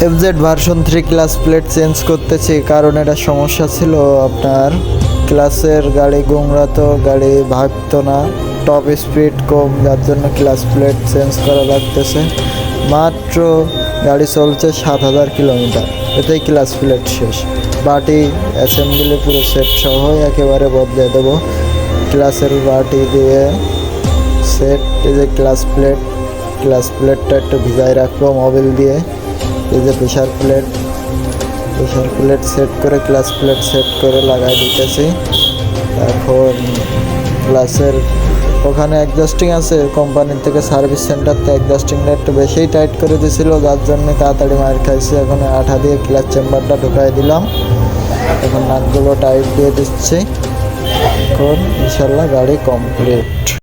FZ version 3 class plate change করতেছি, কারণ এটা সমস্যা ছিল আপনার ক্লাসের গাড়ি গোংড়াতো, গাড়ি ভাগতো না, টপ স্পিড কম, যার জন্য ক্লাস প্লেট চেঞ্জ করা লাগতেছে। মাত্র গাড়ি চলছে 7,000 কিলোমিটার, এতেই ক্লাস প্লেট শেষ। বাটি অ্যাসেম্বলি পুরো সেট সহ একেবারে বদলে দেবো। ক্লাসের বাটি দিয়ে সেট, এই যে ক্লাস প্লেটটা একটু ভিজায় রাখবো মোবিল দিয়ে। এই যে প্রেশার প্লেট সেট করে ক্লাস প্লেট সেট করে লাগাই দিতেছি। এখন ক্লাসের ওখানে অ্যাডজাস্টিং আছে কোম্পানির থেকে, সার্ভিস সেন্টারতে অ্যাডজাস্টিংটা একটু বেশিই টাইট করে দিয়েছিল, যার জন্য তাড়াতাড়ি মার খাইছি। এখন আঠা দিয়ে ক্লাস চেম্বারটা ঢুকাই দিলাম, এখন নাটগুলো টাইট দিয়ে দিচ্ছি। এখন ইনশাল্লাহ গাড়ি কমপ্লিট।